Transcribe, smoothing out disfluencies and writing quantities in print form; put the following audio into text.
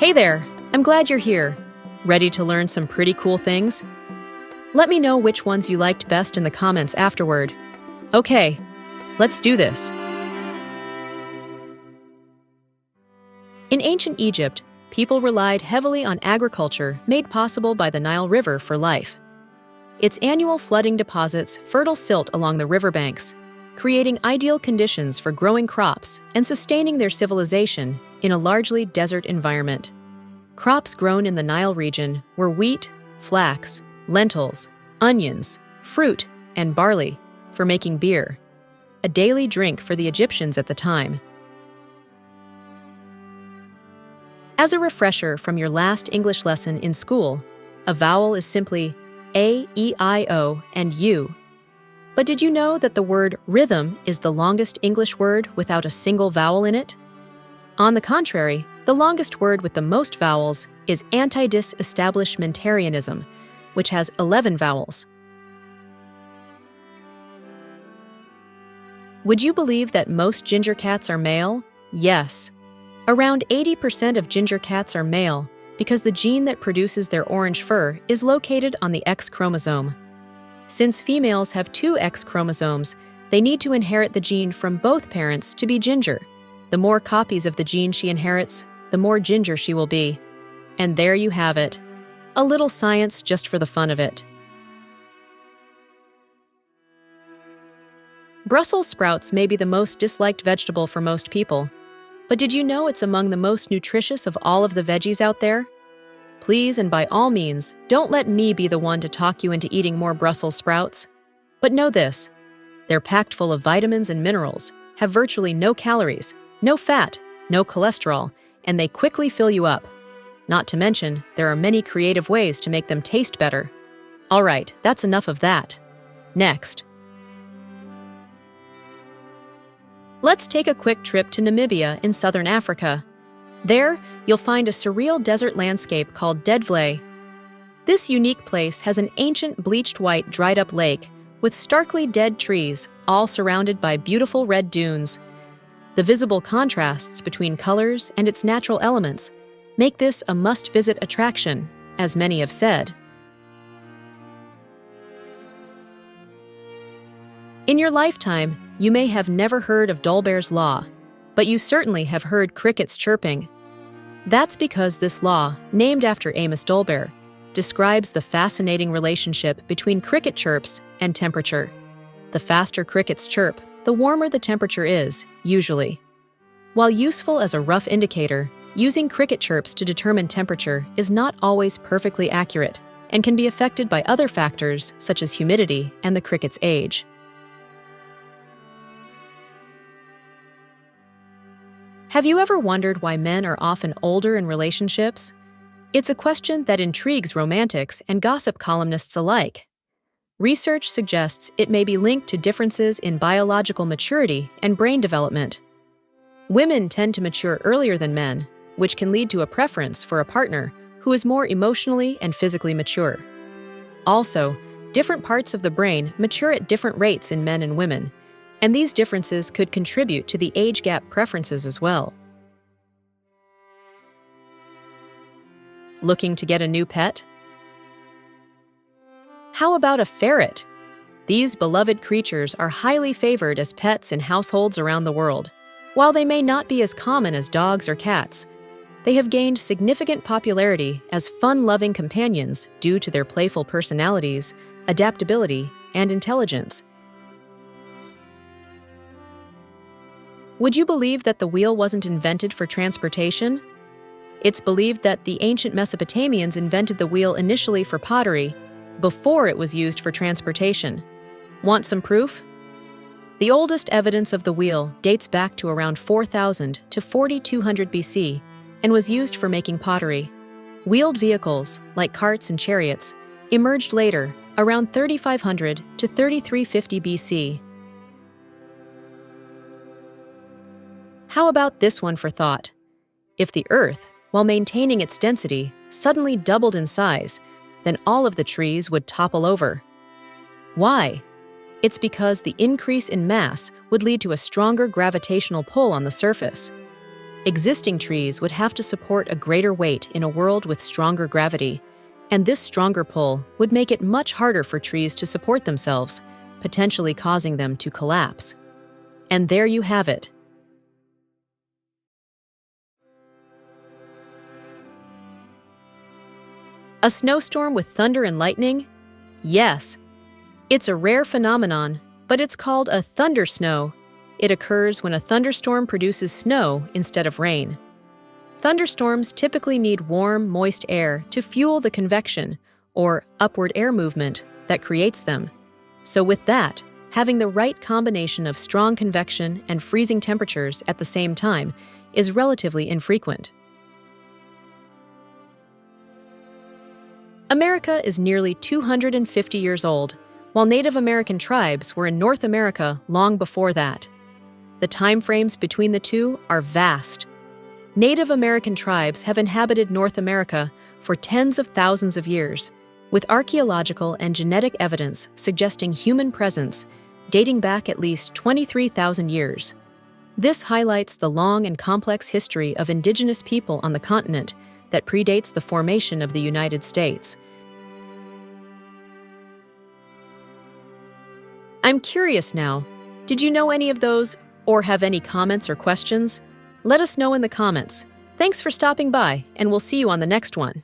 Hey there, I'm glad you're here. Ready to learn some pretty cool things? Let me know which ones you liked best in the comments afterward. Okay, let's do this. In ancient Egypt, people relied heavily on agriculture made possible by the Nile River for life. Its annual flooding deposits fertile silt along the riverbanks, creating ideal conditions for growing crops and sustaining their civilization in a largely desert environment. Crops grown in the Nile region were wheat, flax, lentils, onions, fruit, and barley for making beer, a daily drink for the Egyptians at the time. As a refresher from your last English lesson in school, a vowel is simply A, E, I, O, and U. But did you know that the word rhythm is the longest English word without a single vowel in it? On the contrary, the longest word with the most vowels is anti-disestablishmentarianism, which has 11 vowels. Would you believe that most ginger cats are male? Yes. Around 80% of ginger cats are male because the gene that produces their orange fur is located on the X chromosome. Since females have 2 X chromosomes, they need to inherit the gene from both parents to be ginger. The more copies of the gene she inherits, the more ginger she will be. And there you have it. A little science just for the fun of it. Brussels sprouts may be the most disliked vegetable for most people, but did you know it's among the most nutritious of all of the veggies out there? Please and by all means, don't let me be the one to talk you into eating more Brussels sprouts. But know this, they're packed full of vitamins and minerals, have virtually no calories, no fat, no cholesterol, and they quickly fill you up. Not to mention, there are many creative ways to make them taste better. All right, that's enough of that. Next. Let's take a quick trip to Namibia in southern Africa. There, you'll find a surreal desert landscape called Dedvlei. This unique place has an ancient bleached white dried-up lake with starkly dead trees, all surrounded by beautiful red dunes. The visible contrasts between colors and its natural elements make this a must-visit attraction, as many have said. In your lifetime, you may have never heard of Dolbear's Law, but you certainly have heard crickets chirping. That's because this law, named after Amos Dolbear, describes the fascinating relationship between cricket chirps and temperature. The faster crickets chirp, the warmer the temperature is, usually. While useful as a rough indicator, using cricket chirps to determine temperature is not always perfectly accurate and can be affected by other factors such as humidity and the cricket's age. Have you ever wondered why men are often older in relationships? It's a question that intrigues romantics and gossip columnists alike. Research suggests it may be linked to differences in biological maturity and brain development. Women tend to mature earlier than men, which can lead to a preference for a partner who is more emotionally and physically mature. Also, different parts of the brain mature at different rates in men and women, and these differences could contribute to the age gap preferences as well. Looking to get a new pet? How about a ferret? These beloved creatures are highly favored as pets in households around the world. While they may not be as common as dogs or cats, they have gained significant popularity as fun-loving companions due to their playful personalities, adaptability, and intelligence. Would you believe that the wheel wasn't invented for transportation? It's believed that the ancient Mesopotamians invented the wheel initially for pottery, before it was used for transportation. Want some proof? The oldest evidence of the wheel dates back to around 4000 to 4200 BC and was used for making pottery. Wheeled vehicles, like carts and chariots, emerged later, around 3500 to 3350 BC. How about this one for thought? If the Earth, while maintaining its density, suddenly doubled in size, then all of the trees would topple over. Why? It's because the increase in mass would lead to a stronger gravitational pull on the surface. Existing trees would have to support a greater weight in a world with stronger gravity, and this stronger pull would make it much harder for trees to support themselves, potentially causing them to collapse. And there you have it. A snowstorm with thunder and lightning? Yes. It's a rare phenomenon, but it's called a thundersnow. It occurs when a thunderstorm produces snow instead of rain. Thunderstorms typically need warm, moist air to fuel the convection, or upward air movement, that creates them. So with that, having the right combination of strong convection and freezing temperatures at the same time is relatively infrequent. America is nearly 250 years old, while Native American tribes were in North America long before that. The time frames between the two are vast. Native American tribes have inhabited North America for tens of thousands of years, with archaeological and genetic evidence suggesting human presence dating back at least 23,000 years. This highlights the long and complex history of indigenous people on the continent that predates the formation of the United States. I'm curious now, did you know any of those or have any comments or questions? Let us know in the comments. Thanks for stopping by, and we'll see you on the next one.